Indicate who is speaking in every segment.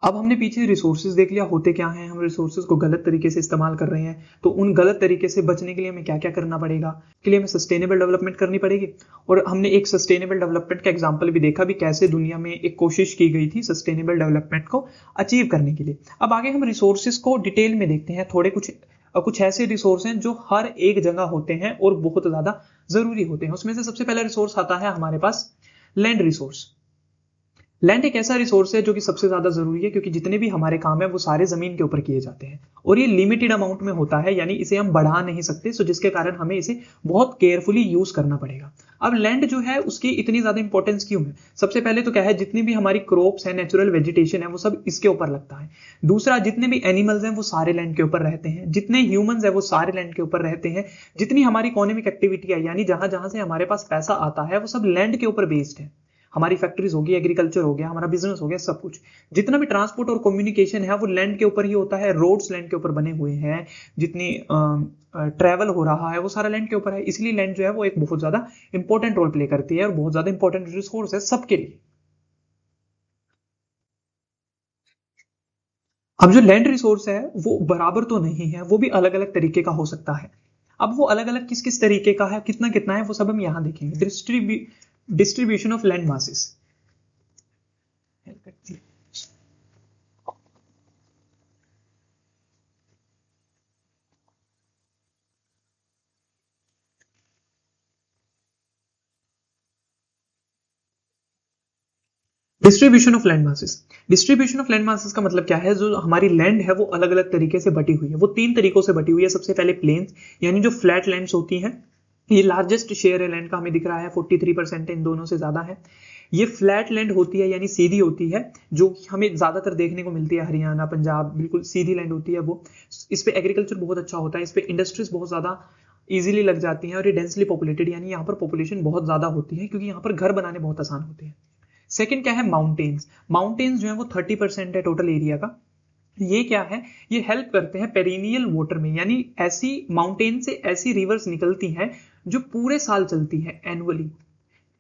Speaker 1: अब हमने पीछे रिसोर्सेज देख लिया होते क्या हैं, हम रिसोर्सेज को गलत तरीके से इस्तेमाल कर रहे हैं, तो उन गलत तरीके से बचने के लिए हमें क्या क्या करना पड़ेगा, के लिए हमें सस्टेनेबल डेवलपमेंट करनी पड़ेगी। और हमने एक सस्टेनेबल डेवलपमेंट का एग्जांपल भी देखा भी कैसे दुनिया में एक कोशिश की गई थी सस्टेनेबल डेवलपमेंट को अचीव करने के लिए। अब आगे हम रिसोर्सेज को डिटेल में देखते हैं। थोड़े कुछ ऐसे रिसोर्स हैं जो हर एक जगह होते हैं और बहुत ज्यादा जरूरी होते हैं। उसमें से सबसे पहला रिसोर्स आता है हमारे पास लैंड रिसोर्स। लैंड एक ऐसा रिसोर्स है जो कि सबसे ज्यादा जरूरी है, क्योंकि जितने भी हमारे काम है वो सारे जमीन के ऊपर किए जाते हैं और ये लिमिटेड अमाउंट में होता है, यानी इसे हम बढ़ा नहीं सकते, सो जिसके कारण हमें इसे बहुत केयरफुली यूज करना पड़ेगा। अब लैंड जो है उसकी इतनी ज्यादा इंपॉर्टेंस क्यों है? सबसे पहले तो क्या है, जितनी भी हमारी क्रॉप्स है, नेचुरल वेजिटेशन है, वो सब इसके ऊपर लगता है। दूसरा, जितने भी एनिमल्स हैं वो सारे लैंड के ऊपर रहते हैं, जितने ह्यूमंस है वो सारे लैंड के ऊपर रहते हैं, जितनी हमारी इकोनॉमिक एक्टिविटी है, यानी जहां जहां से हमारे पास पैसा आता है वो सब लैंड के ऊपर बेस्ड है। हमारी फैक्ट्रीज होगी, एग्रीकल्चर हो गया, हमारा बिजनेस हो गया, सब कुछ जितना भी ट्रांसपोर्ट और कम्युनिकेशन है वो लैंड के ऊपर ही होता है। रोड्स लैंड के ऊपर बने हुए हैं, जितनी ट्रैवल हो रहा है वो सारा लैंड के ऊपर है। इसलिए लैंड जो है वो एक बहुत ज्यादा इंपॉर्टेंट रोल प्ले करती है और बहुत ज्यादा इंपॉर्टेंट रिसोर्स है सबके लिए। अब जो लैंड रिसोर्स है वो बराबर तो नहीं है, वो भी अलग अलग तरीके का हो सकता है। अब वो अलग अलग किस किस तरीके का है, कितना कितना है, वो सब हम यहां देखेंगे। Distribution of land masses. Distribution of land masses. Distribution of land masses का मतलब क्या है, जो हमारी लैंड है वो अलग अलग तरीके से बटी हुई है। वो तीन तरीकों से बटी हुई है। सबसे पहले प्लेन्स, यानी जो फ्लैट लैंड्स होती हैं, ये लार्जेस्ट शेयर है लैंड का, हमें दिख रहा है 43% इन दोनों से ज्यादा है। ये फ्लैट लैंड होती है, यानी सीधी होती है, जो हमें ज्यादातर देखने को मिलती है हरियाणा, पंजाब, बिल्कुल सीधी लैंड होती है वो। इस पे एग्रीकल्चर बहुत अच्छा होता है, इस पे इंडस्ट्रीज बहुत ज्यादा इजीली लग जाती हैं और ये डेंसली पॉपुलेटेड, यानी यहाँ पर पॉपुलेशन बहुत ज्यादा होती है, क्योंकि यहाँ पर घर बनाने बहुत आसान होते हैं। सेकंड क्या है, माउंटेन्स। माउंटेन्स जो है वो 30% है टोटल एरिया का। ये क्या है, ये हेल्प करते हैं पेरिनियल वाटर में, यानी ऐसी माउंटेन से ऐसी रिवर्स निकलती हैं जो पूरे साल चलती है, एनुअली।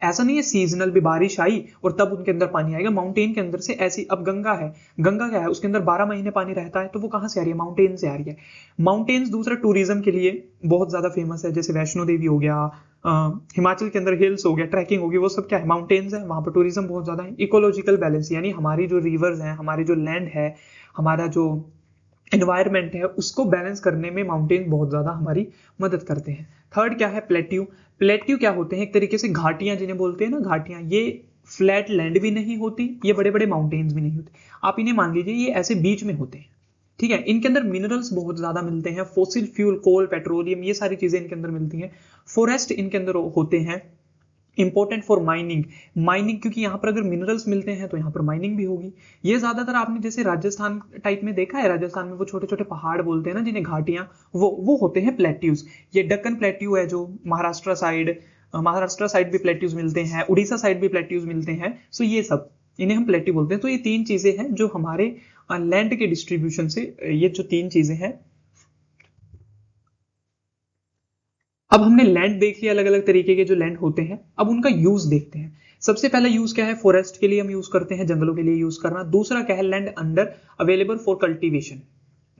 Speaker 1: ऐसा नहीं है सीजनल भी बारिश आई और तब उनके अंदर पानी आएगा। माउंटेन के अंदर से ऐसी, अब गंगा है, गंगा क्या है, उसके अंदर 12 महीने पानी रहता है, तो वो कहां से आ रही है, माउंटेन से आ रही है। माउंटेन्स दूसरा टूरिज्म के लिए बहुत ज्यादा फेमस है, जैसे वैष्णो देवी हो गया, हिमाचल के अंदर हिल्स हो गया, ट्रैकिंग होगी, वो सब क्या है, माउंटेन्स है, वहां पर टूरिज्म बहुत ज्यादा है। इकोलॉजिकल बैलेंस, यानी हमारी जो रिवर्स है, हमारी जो लैंड है, हमारा जो एनवायरमेंट है, उसको बैलेंस करने में माउंटेन बहुत ज्यादा हमारी मदद करते हैं। थर्ड क्या है, प्लेट्यू। प्लेट्यू क्या होते हैं, एक तरीके से घाटियां जिन्हें बोलते हैं ना, घाटियां। ये फ्लैट लैंड भी नहीं होती, ये बड़े बड़े माउंटेन्स भी नहीं होते, आप इन्हें मान लीजिए ये ऐसे बीच में होते हैं। ठीक है, इनके अंदर मिनरल्स बहुत ज्यादा मिलते हैं, फोसिल फ्यूल, कोल, पेट्रोलियम, ये सारी चीजें इनके अंदर मिलती हैं। फॉरेस्ट इनके अंदर होते हैं, इंपॉर्टेंट फॉर माइनिंग। माइनिंग, क्योंकि यहाँ पर अगर मिनरल्स मिलते हैं तो यहाँ पर माइनिंग भी होगी। ये ज्यादातर आपने जैसे राजस्थान टाइप में देखा है, राजस्थान में वो छोटे छोटे पहाड़ बोलते हैं ना, जिन्हें घाटियां, वो होते हैं प्लेट्यूज। ये डक्कन प्लेट्यू है जो महाराष्ट्र साइड भी प्लेट्यूज मिलते हैं, उड़ीसा साइड भी प्लेट्यूज मिलते हैं। सो ये सब, इन्हें हम प्लेट्यू बोलते हैं। तो ये तीन चीजें हैं जो हमारे लैंड के डिस्ट्रीब्यूशन से, ये जो तीन चीजें हैं। अब हमने लैंड देख लिया, अलग अलग तरीके के जो लैंड होते हैं। अब उनका यूज देखते हैं। सबसे पहला यूज क्या है, फॉरेस्ट के लिए हम यूज करते हैं, जंगलों के लिए यूज करना। दूसरा क्या है, land under available for cultivation,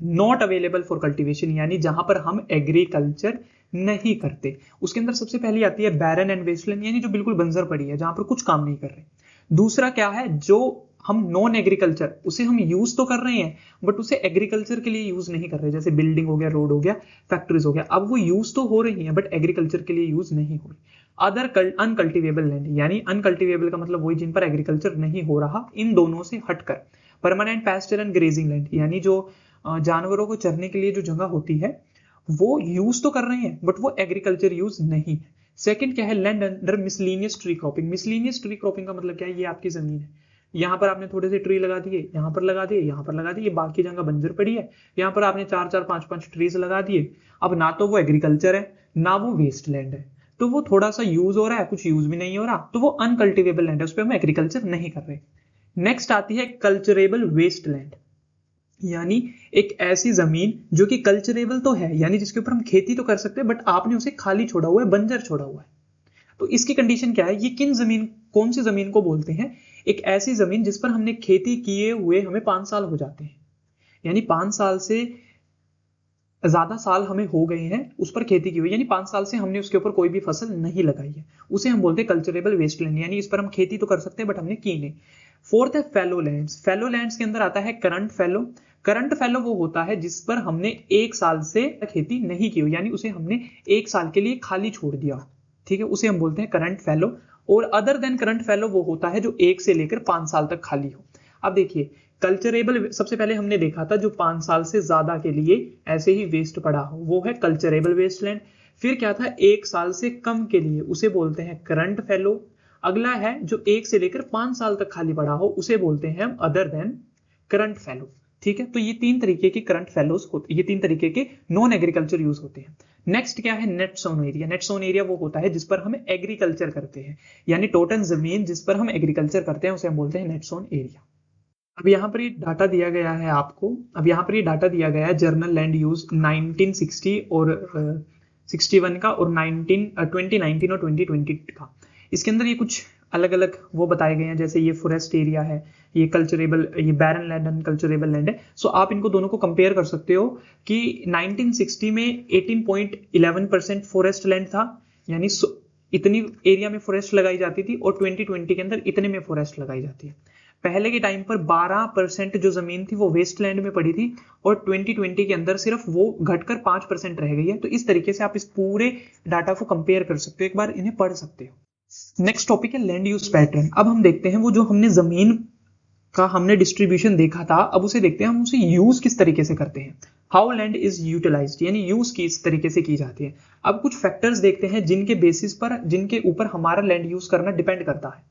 Speaker 1: not available for cultivation, यानी जहां पर हम एग्रीकल्चर नहीं करते। उसके अंदर सबसे पहली आती है बैरन एंड वेस्टलैंड, यानी जो बिल्कुल बंजर पड़ी है, जहां पर कुछ काम नहीं कर रहे। दूसरा क्या है, जो हम नॉन एग्रीकल्चर, उसे हम यूज तो कर रहे हैं बट उसे एग्रीकल्चर के लिए यूज नहीं कर रहे, जैसे बिल्डिंग हो गया, रोड हो गया, फैक्ट्रीज हो गया। अब वो यूज तो हो रही है बट एग्रीकल्चर के लिए यूज नहीं हो रही। अदर अनकल्टिवेबल लैंड, यानी अनकल्टिवेबल का मतलब वही जिन पर एग्रीकल्चर नहीं हो रहा, इन दोनों से हटकर। Permanent pasture and grazing land, यानी जो जानवरों को चरने के लिए जो जगह होती है वो यूज तो कर रहे हैं बट वो एग्रीकल्चर यूज नहीं है। सेकंड क्या है, land under miscellaneous tree cropping. Miscellaneous tree cropping का मतलब क्या है, ये आपकी जमीन है, यहाँ पर आपने थोड़े से ट्री लगा दिए, यहाँ पर लगा दिए, यहाँ पर लगा दिए, बाकी जगह बंजर पड़ी है, यहाँ पर आपने चार चार पांच पांच ट्रीज लगा दिए। अब ना तो वो एग्रीकल्चर है ना वो वेस्ट लैंड है, तो वो थोड़ा सा यूज हो रहा है, कुछ यूज भी नहीं हो रहा, तो वो अनकल्टिवेबल लैंड है, उस पर हम एग्रीकल्चर नहीं कर रहे। नेक्स्ट आती है कल्चरेबल वेस्ट लैंड, यानी एक ऐसी जमीन जो कि कल्चरेबल तो है, यानी जिसके ऊपर हम खेती तो कर सकते हैं बट आपने उसे खाली छोड़ा हुआ है, बंजर छोड़ा हुआ है। तो इसकी कंडीशन क्या है, ये किन जमीन, कौन सी जमीन को बोलते हैं, एक ऐसी जमीन जिस पर हमने खेती किए हुए हमें 5 साल हो जाते हैं, यानी 5 साल से ज्यादा साल हमें हो गए हैं उस पर खेती की हुई, यानी 5 साल से हमने उसके ऊपर कोई भी फसल नहीं लगाई है, उसे हम बोलते हैं कल्चरेबल वेस्टलैंड, यानी इस पर हम खेती तो कर सकते हैं बट हमने की नहीं। फोर्थ है फैलो लैंड्स। फैलो लैंड्स के अंदर आता है करंट फैलो। करंट फैलो वो होता है जिस पर हमने 1 साल से खेती नहीं की हुई, यानी उसे हमने 1 साल के लिए खाली छोड़ दिया, ठीक है, उसे हम बोलते हैं करंट फैलो। और अदर देन करंट फैलो वो होता है जो 1 से लेकर 5 साल तक खाली हो। अब देखिए कल्चरेबल सबसे पहले हमने देखा था जो 5 साल से ज्यादा के लिए ऐसे ही वेस्ट पड़ा हो, वो है कल्चरेबल वेस्टलैंड। फिर क्या था 1 साल से कम के लिए, उसे बोलते हैं करंट फैलो। अगला है जो 1 से लेकर 5 साल तक खाली पड़ा हो, उसे बोलते हैं हम अदर देन करंट फैलो, ठीक है। तो ये 3 तरीके के करंट फैलोज होते, ये 3 तरीके के नॉन एग्रीकल्चर यूज होते हैं। नेक्स्ट क्या है net sown area. Net sown area वो होता है जिस पर हम एग्रीकल्चर करते हैं, यानी टोटल जमीन जिस पर हम एग्रीकल्चर करते हैं उसे हम बोलते हैं नेट सोन एरिया। अब यहाँ पर ये डाटा दिया गया है आपको, अब यहाँ पर ये डाटा दिया गया है जर्नल लैंड यूज 1960 और 61 का, और 2019 और 2020 का। इसके अंदर ये कुछ अलग अलग वो बताए गए हैं, जैसे ये फॉरेस्ट एरिया है, ये कल्चरेबल, ये barren land and culturable land है। सो आप इनको दोनों को कंपेयर कर सकते हो कि 1960 में 18.11% फॉरेस्ट लैंड था, यानी इतनी एरिया में फॉरेस्ट लगाई जाती थी, और 2020 के अंदर इतने में फॉरेस्ट लगाई जाती है। पहले के टाइम पर 12% जो जमीन थी वो वेस्टलैंड में पड़ी थी, और 2020 के अंदर सिर्फ वो घटकर 5% रह गई है। तो इस तरीके से आप इस पूरे डाटा को कंपेयर कर सकते हो, एक बार इन्हें पढ़ सकते हो। नेक्स्ट टॉपिक है लैंड यूज पैटर्न। अब हम देखते हैं वो जो हमने जमीन का हमने डिस्ट्रीब्यूशन देखा था, अब उसे देखते हैं हम उसे यूज किस तरीके से करते हैं। हाउ लैंड इज यूटिलाइज्ड, यानी यूज किस तरीके से की जाती है। अब कुछ फैक्टर्स देखते हैं जिनके बेसिस पर, जिनके ऊपर हमारा लैंड यूज करना डिपेंड करता है,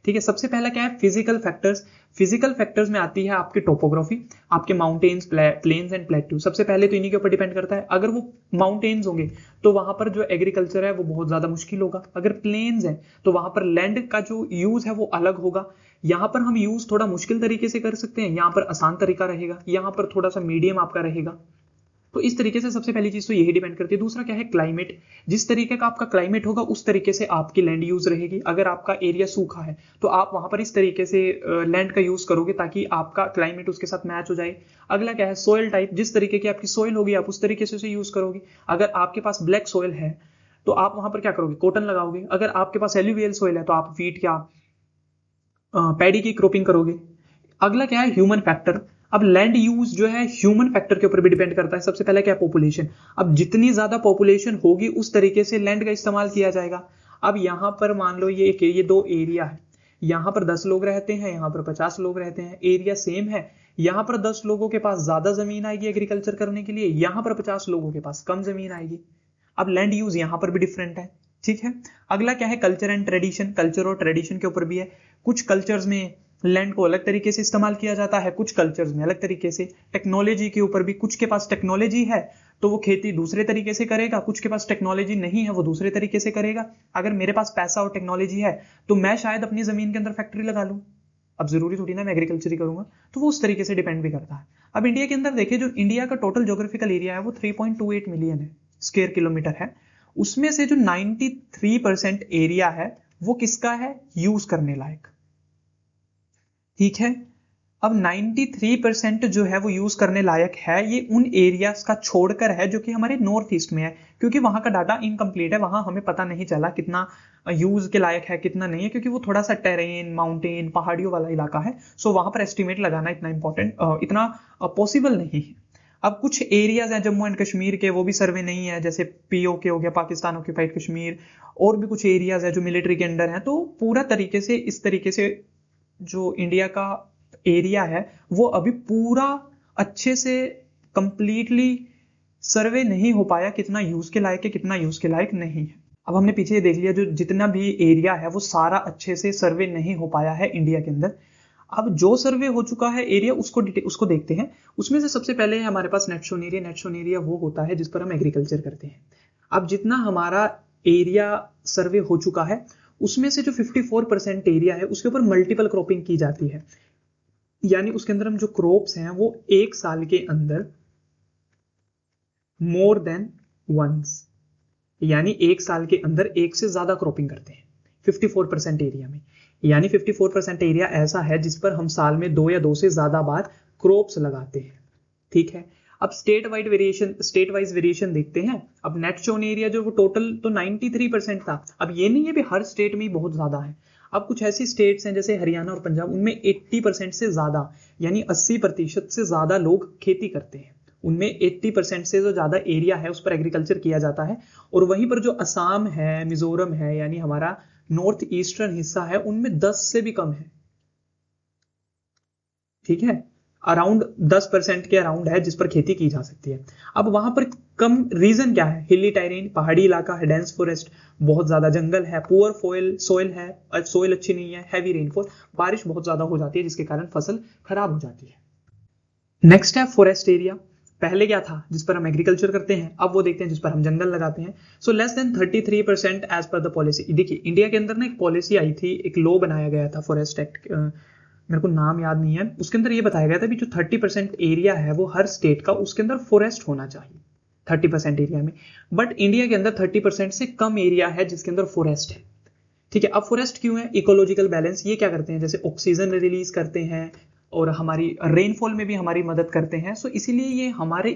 Speaker 1: ठीक है। सबसे पहला क्या है फिजिकल फैक्टर्स। फिजिकल फैक्टर्स में आती है आपकी टोपोग्राफी, आपके माउंटेन्स, प्लेन्स एंड प्लेट्यू। सबसे पहले तो इन्हीं के ऊपर डिपेंड करता है। अगर वो माउंटेन्स होंगे तो वहां पर जो एग्रीकल्चर है वो बहुत ज्यादा मुश्किल होगा। अगर प्लेन्स है तो वहां पर लैंड का जो यूज है वो अलग होगा। यहाँ पर हम यूज थोड़ा मुश्किल तरीके से कर सकते हैं, यहाँ पर आसान तरीका रहेगा, यहाँ पर थोड़ा सा मीडियम आपका रहेगा। तो इस तरीके से सबसे पहली चीज तो यही डिपेंड करती है। दूसरा क्या है क्लाइमेट। जिस तरीके का आपका क्लाइमेट होगा उस तरीके से आपकी लैंड यूज रहेगी। अगर आपका एरिया सूखा है तो आप वहां पर इस तरीके से लैंड का यूज करोगे ताकि आपका क्लाइमेट उसके साथ मैच हो जाए। अगला क्या है सोयल टाइप। जिस तरीके की आपकी सोयल होगी आप उस तरीके से उसे यूज करोगे। अगर आपके पास ब्लैक सोयल है तो आप वहां पर क्या करोगे कॉटन लगाओगे। अगर आपके पास एलुवियल सोयल है तो आप वीट या पैडी की क्रॉपिंग करोगे। अगला क्या है ह्यूमन फैक्टर। अब लैंड यूज जो है ह्यूमन फैक्टर के ऊपर भी डिपेंड करता है। सबसे पहले क्या पॉपुलेशन। अब जितनी ज्यादा पॉपुलेशन होगी उस तरीके से लैंड का इस्तेमाल किया जाएगा। अब यहां पर मान लो ये 2 एरिया है, यहां पर 10 लोग रहते हैं, यहां पर 50 लोग रहते हैं, एरिया सेम है। यहां पर 10 लोगों के पास ज्यादा जमीन आएगी एग्रीकल्चर करने के लिए, यहां पर 50 लोगों के पास कम जमीन आएगी। अब लैंड यूज यहां पर भी डिफरेंट है, ठीक है। अगला क्या है कल्चर एंड ट्रेडिशन। कल्चर और ट्रेडिशन के ऊपर भी है। कुछ कल्चर्स में लैंड को अलग तरीके से इस्तेमाल किया जाता है, कुछ कल्चर्स में अलग तरीके से। टेक्नोलॉजी के ऊपर भी, कुछ के पास टेक्नोलॉजी है तो वो खेती दूसरे तरीके से करेगा, कुछ के पास टेक्नोलॉजी नहीं है वो दूसरे तरीके से करेगा। अगर मेरे पास पैसा और टेक्नोलॉजी है तो मैं शायद अपनी जमीन के अंदर फैक्ट्री लगा लूं, अब जरूरी थोड़ी ना मैं एग्रीकल्चर ही करूंगा, तो वो उस तरीके से डिपेंड भी करता है। अब इंडिया के अंदर देखिए जो इंडिया का टोटल ज्योग्राफिकल एरिया है वो 3.28 मिलियन है स्क्वायर किलोमीटर है। उसमें से जो 93% एरिया है वो किसका है यूज करने लायक, ठीक है। अब 93% जो है वो यूज करने लायक है, ये उन एरियाज का छोड़कर है जो कि हमारे नॉर्थ ईस्ट में है, क्योंकि वहां का डाटा इनकम्प्लीट है, वहां हमें पता नहीं चला कितना यूज के लायक है कितना नहीं है, क्योंकि वो थोड़ा सा टेरेन माउंटेन पहाड़ियों वाला इलाका है। सो वहां पर एस्टिमेट लगाना इतना इंपॉर्टेंट इतना पॉसिबल नहीं है। अब कुछ एरियाज हैं जम्मू एंड कश्मीर के वो भी सर्वे नहीं है, जैसे पीओके हो गया पाकिस्तान ऑक्यूपाइड कश्मीर, और भी कुछ एरियाज है जो मिलिट्री के अंडर है। तो पूरा तरीके से इस तरीके से जो इंडिया का एरिया है वो अभी पूरा अच्छे से कंप्लीटली सर्वे नहीं हो पाया कितना यूज के लायक है कितना यूज के लायक नहीं है। अब हमने पीछे देख लिया जो जितना भी एरिया है वो सारा अच्छे से सर्वे नहीं हो पाया है इंडिया के अंदर। अब जो सर्वे हो चुका है एरिया उसको देखते हैं। उसमें से सबसे पहले है हमारे पास net sown area. Net sown area वो होता है जिस पर हम एग्रीकल्चर करते हैं। अब जितना हमारा एरिया सर्वे हो चुका है उसमें से जो 54% एरिया है उसके ऊपर मल्टीपल क्रॉपिंग की जाती है, यानी उसके अंदर हम जो क्रॉप्स हैं वो 1 साल के अंदर मोर देन वंस, यानी 1 साल के अंदर 1 से ज्यादा क्रॉपिंग करते हैं 54% एरिया में। यानी 54% एरिया ऐसा है जिस पर हम साल में 2 या 2 से ज्यादा बार क्रॉप्स लगाते हैं। ठीक है, अब स्टेट वाइज वेरिएशन देखते हैं। अब नेट शोन एरिया जो वो टोटल तो 93% था। अब ये नहीं है भी हर स्टेट में ही बहुत ज्यादा है। अब कुछ ऐसी स्टेट्स हैं जैसे हरियाणा और पंजाब, उनमें 80% से ज्यादा यानी 80% से ज्यादा लोग खेती करते हैं। उनमें 80% से जो ज्यादा एरिया है उस पर एग्रीकल्चर किया जाता है। और वहीं पर जो असम है, मिजोरम है, यानी हमारा नॉर्थ ईस्टर्न हिस्सा है, उनमें 10 से भी कम है। ठीक है, अराउंड 10% के अराउंड है जिस पर खेती की जा सकती है। अब वहां पर कम रीजन क्या है? हिली टेरेन, पहाड़ी इलाका है, डेंस फॉरेस्ट, बहुत ज्यादा जंगल है, पुअर सोइल है, सोइल अच्छी नहीं है, हैवी रेनफॉल, बारिश बहुत ज्यादा हो जाती है जिसके कारण फसल खराब हो जाती है। नेक्स्ट है फॉरेस्ट एरिया। पहले क्या था जिस पर हम एग्रीकल्चर करते हैं, अब वो देखते हैं जिस पर हम जंगल लगाते हैं। So less than 33% as per the policy. देखिए इंडिया के अंदर ना एक पॉलिसी आई थी, एक लॉ बनाया गया था फॉरेस्ट एक्ट, मेरे को नाम याद नहीं है। उसके अंदर ये बताया गया था कि जो 30% एरिया है वो हर स्टेट का उसके अंदर फॉरेस्ट होना चाहिए 30% एरिया में। बट इंडिया के अंदर 30% से कम एरिया है जिसके अंदर फॉरेस्ट है। ठीक है, अब फॉरेस्ट क्यों है? Ecological balance. ये क्या करते हैं? जैसे ऑक्सीजन रिलीज करते हैं और हमारी रेनफॉल में भी हमारी मदद करते हैं। सो इसीलिए ये हमारे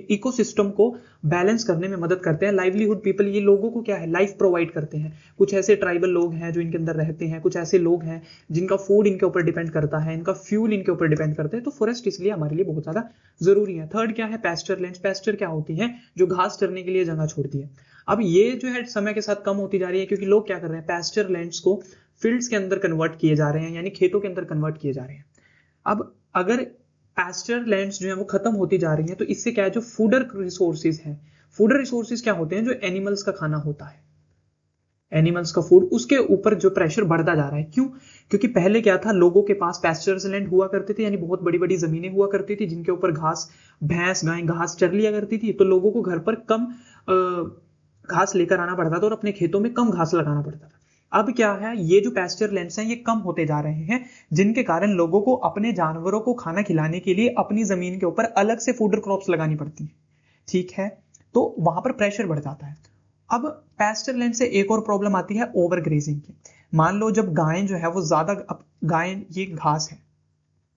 Speaker 1: इकोसिस्टम को बैलेंस करने में मदद करते हैं। लाइवलीहुड पीपल, ये लोगों को क्या है? लाइफ प्रोवाइड करते हैं। कुछ ऐसे ट्राइबल लोग हैं जो इनके अंदर रहते हैं, कुछ ऐसे लोग हैं जिनका फूड इनके ऊपर डिपेंड करता है, इनका फ्यूल इनके ऊपर डिपेंड करते हैं। तो फॉरेस्ट इसलिए हमारे लिए बहुत ज्यादा जरूरी है। थर्ड क्या है? Pasture land. पैस्चर क्या होती है? जो घास चरने के लिए जगह छोड़ती है। अब ये जो है समय के साथ कम होती जा रही है क्योंकि लोग क्या कर रहे हैं? पैस्चर लैंड्स को फील्ड्स के अंदर कन्वर्ट किए जा रहे हैं, यानी खेतों के अंदर कन्वर्ट किए जा रहे हैं। अब अगर पैस्चर लैंड्स जो है वो खत्म होती जा रही हैं तो इससे क्या है? जो फूडर रिसोर्सेज हैं, फूडर रिसोर्सेज क्या होते हैं? जो एनिमल्स का खाना होता है, एनिमल्स का फूड, उसके ऊपर जो प्रेशर बढ़ता जा रहा है। क्यों? क्योंकि पहले क्या था? लोगों के पास पैस्चर्स लैंड हुआ करते थे, यानी बहुत बड़ी बड़ी जमीनें हुआ करती थी जिनके ऊपर घास, भैंस गाय घास चर लिया करती थी। तो लोगों को घर पर कम घास लेकर आना पड़ता था और अपने खेतों में कम घास लगाना पड़ता था। अब क्या है? ये जो पैस्चर लैंड्स हैं ये कम होते जा रहे हैं, जिनके कारण लोगों को अपने जानवरों को खाना खिलाने के लिए अपनी जमीन के ऊपर अलग से फूडर क्रॉप्स लगानी पड़ती है। ठीक है, तो वहां पर प्रेशर बढ़ जाता है। अब पैस्चर लैंड से एक और प्रॉब्लम आती है ओवर ग्रेजिंग की। मान लो जब गाय जो है वो ज्यादा, अब गाय ये घास है,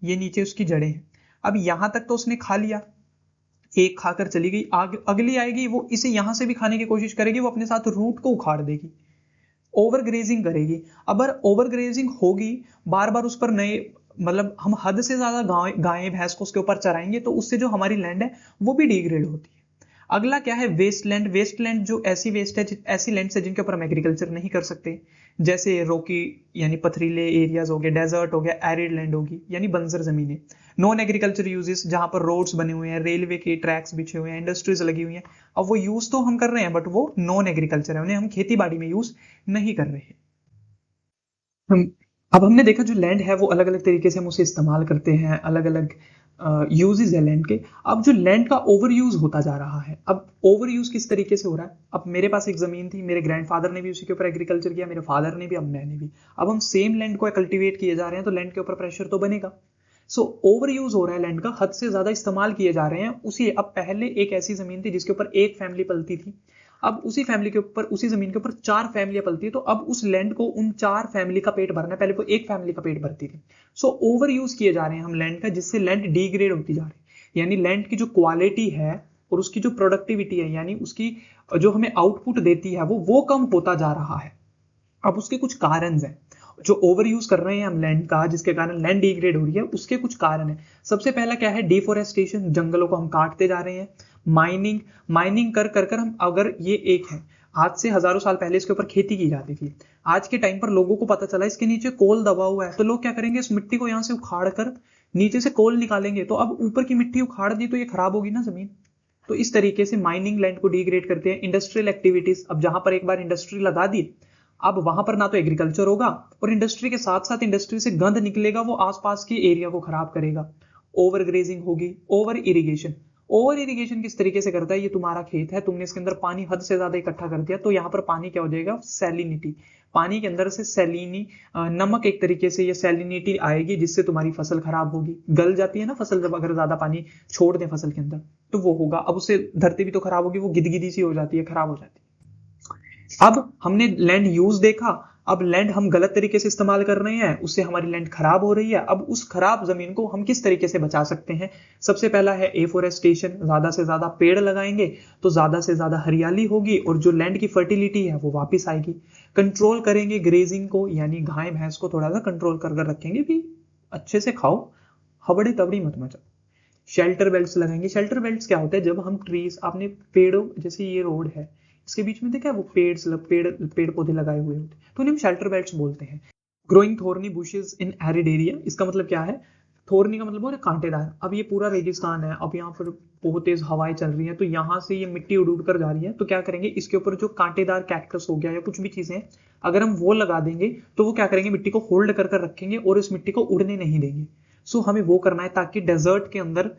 Speaker 1: ये नीचे उसकी जड़ें हैं, अब यहां तक तो उसने खा लिया, एक खाकर चली गई, अगली आएगी वो इसे यहां से भी खाने की कोशिश करेगी, वो अपने साथ रूट को उखाड़ देगी, ओवर ग्रेजिंग करेगी। अगर ओवर ग्रेजिंग होगी, बार बार उस पर नए, मतलब हम हद से ज्यादा गाय भैंस को उसके ऊपर चराएंगे तो उससे जो हमारी लैंड है वो भी डिग्रेड होती है। अगला क्या है? Waste land. वेस्ट लैंड जो ऐसी वेस्ट है, ऐसी लैंड है जिनके ऊपर हम एग्रीकल्चर नहीं कर सकते, जैसे रोकी यानी पथरीले एरियाज हो गए, डेजर्ट हो गया, एरिड लैंड होगी यानी बंजर जमीनें। नॉन एग्रीकल्चर यूजेस, जहां पर रोड्स बने हुए हैं, रेलवे के ट्रैक्स बिछे हुए हैं, इंडस्ट्रीज लगी हुई हैं, अब वो यूज तो हम कर रहे हैं बट वो नॉन एग्रीकल्चर है, उन्हें हम खेती बाड़ी में यूज नहीं कर रहे हैं। हम अब हमने देखा जो लैंड है वो अलग अलग तरीके से हम उसे इस्तेमाल करते हैं, अलग अलग यूजेस है लैंड के। अब जो लैंड का ओवर यूज होता जा रहा है, अब ओवर यूज किस तरीके से हो रहा है? अब मेरे पास एक जमीन थी, मेरे ग्रैंडफादर ने भी उसी के ऊपर एग्रीकल्चर किया, मेरे फादर ने भी, अब मैंने भी। अब हम सेम लैंड को कल्टीवेट किए जा रहे हैं तो लैंड के ऊपर प्रेशर तो बनेगा। सो ओवर यूज हो रहा है लैंड का, हद से ज्यादा इस्तेमाल किए जा रहे हैं उसी। अब पहले एक ऐसी जमीन थी जिसके ऊपर एक फैमिली पलती थी, अब उसी फैमिली के ऊपर, उसी जमीन के ऊपर 4 फैमिलियां पलती है, तो अब उस लैंड को उन 4 फैमिली का पेट भरना है, पहले वो एक फैमिली का पेट भरती थी। सो ओवर यूज किए जा रहे हैं हम लैंड का, जिससे लैंड डिग्रेड होती जा रही है, यानी लैंड की जो क्वालिटी है और उसकी जो प्रोडक्टिविटी है, यानी उसकी जो हमें आउटपुट देती है वो कम होता जा रहा है। अब उसके कुछ कारण हैं जो ओवर यूज कर रहे हैं हम लैंड का, जिसके कारण लैंड डिग्रेड हो रही है, उसके कुछ कारण है। सबसे पहला क्या है? डिफोरेस्टेशन, जंगलों को हम काटते जा रहे हैं। माइनिंग कर कर कर हम, अगर ये एक है, आज से हजारों साल पहले इसके ऊपर खेती की जाती थी, आज के टाइम पर लोगों को पता चला इसके नीचे कोल दबा हुआ है, तो लोग क्या करेंगे? इस मिट्टी को यहां से उखाड़ कर नीचे से कोल निकालेंगे, तो अब ऊपर की मिट्टी उखाड़ दी तो ये खराब होगी ना जमीन। तो इस तरीके से माइनिंग लैंड को डिग्रेड करते हैं। इंडस्ट्रियल एक्टिविटीज, अब जहां पर एक बार इंडस्ट्री लगा दी, अब वहां पर ना तो एग्रीकल्चर होगा और इंडस्ट्री के साथ साथ इंडस्ट्री से गंद निकलेगा, वो आसपास के एरिया को खराब करेगा। ओवर ग्रेजिंग होगी। ओवर इरिगेशन किस तरीके से करता है? ये तुम्हारा खेत है, तुमने इसके अंदर पानी हद से ज्यादा इकट्ठा कर दिया, तो यहाँ पर पानी क्या हो जाएगा? सैलिनिटी, पानी के अंदर से सैलिनी नमक एक तरीके से ये सैलिनिटी आएगी, जिससे तुम्हारी फसल खराब होगी। गल जाती है ना फसल, जब अगर ज्यादा पानी छोड़ दें फसल के अंदर तो वो होगा। अब उससे धरती भी तो खराब होगी, वो गिदगिदी सी हो जाती है, खराब हो जाती है। अब हमने लैंड यूज देखा, अब लैंड हम गलत तरीके से इस्तेमाल कर रहे हैं, उससे हमारी लैंड खराब हो रही है। अब उस खराब जमीन को हम किस तरीके से बचा सकते हैं? सबसे पहला है एफोरेस्टेशन, ज्यादा से ज्यादा पेड़ लगाएंगे तो ज्यादा से ज्यादा हरियाली होगी और जो लैंड की फर्टिलिटी है वो वापस आएगी। कंट्रोल करेंगे ग्रेजिंग को, यानी गाय भैंस को थोड़ा सा कंट्रोल कर रखेंगे भी, अच्छे से खाओ, हबड़ी तबड़ी मत मचाओ। शेल्टर बेल्ट्स लगाएंगे। शेल्टर बेल्ट्स क्या होता है? जब हम ट्रीज, आपने पेड़ों, जैसे ये रोड है इसके बीच में देखा है वो पेड़ पौधे लगाए हुए होते हैं, तो उन्हें हम शेल्टर बेल्ट्स बोलते हैं। Growing thorny bushes in arid area, इसका मतलब क्या है? थोर्नी का मतलब वो कांटेदार। अब ये पूरा रेगिस्तान है, अब यहाँ पर बहुत तेज हवाएं चल रही हैं, तो यहाँ से ये मिट्टी उड़ उड़ कर जा रही है, तो क्या करेंगे, इसके ऊपर जो कांटेदार कैक्टस हो गया या कुछ भी चीजें, अगर हम वो लगा देंगे तो वो क्या करेंगे, मिट्टी को होल्ड कर कर रखेंगे और इस मिट्टी को उड़ने नहीं देंगे। सो हमें वो करना है ताकि डेजर्ट के अंदर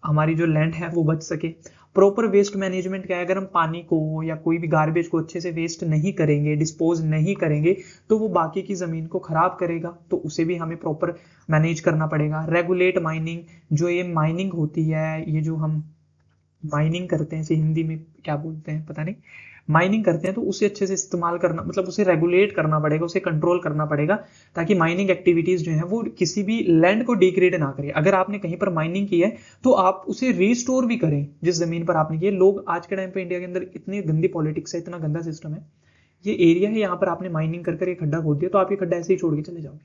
Speaker 1: हमारी जो लैंड है वो बच सके। प्रॉपर वेस्ट मैनेजमेंट क्या है? अगर हम पानी को या कोई भी गार्बेज को अच्छे से वेस्ट नहीं करेंगे, डिस्पोज नहीं करेंगे, तो वो बाकी की जमीन को खराब करेगा, तो उसे भी हमें प्रॉपर मैनेज करना पड़ेगा। रेगुलेट माइनिंग, जो ये माइनिंग होती है, ये जो हम माइनिंग करते हैं, इसे हिंदी में क्या बोलते हैं पता नहीं, माइनिंग करते हैं, तो उसे अच्छे से इस्तेमाल करना, मतलब उसे रेगुलेट करना पड़ेगा, उसे कंट्रोल करना पड़ेगा, ताकि माइनिंग एक्टिविटीज जो है वो किसी भी लैंड को डिग्रेड ना करे। अगर आपने कहीं पर माइनिंग की है तो आप उसे रिस्टोर भी करें जिस जमीन पर आपने की है। लोग आज के टाइम पे इंडिया के अंदर इतनी गंदी पॉलिटिक्स है, इतना गंदा सिस्टम है, ये एरिया है यहाँ पर आपने माइनिंग कर एक खड्डा खोद दिया, तो आप ये खड्डा ऐसे ही छोड़ के चले जाओगे,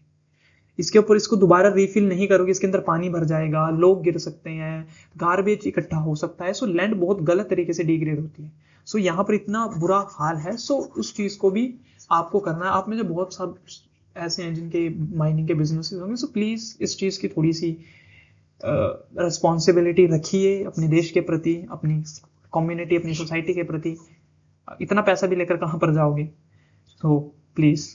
Speaker 1: इसके ऊपर इसको दोबारा रिफिल नहीं करोगे, इसके अंदर पानी भर जाएगा, लोग गिर सकते हैं, गार्बेज इकट्ठा हो सकता है। सो लैंड बहुत गलत तरीके से डिग्रेड होती है। सो यहाँ पर इतना बुरा हाल है। सो उस चीज को भी आपको करना है। आप में जो बहुत सब ऐसे हैं जिनके माइनिंग के बिजनेसेस होंगे, सो प्लीज इस चीज की थोड़ी सी रिस्पॉन्सिबिलिटी रखिए अपने देश के प्रति, अपनी कम्युनिटी, अपनी सोसाइटी के प्रति। इतना पैसा भी लेकर कहाँ पर जाओगे? So please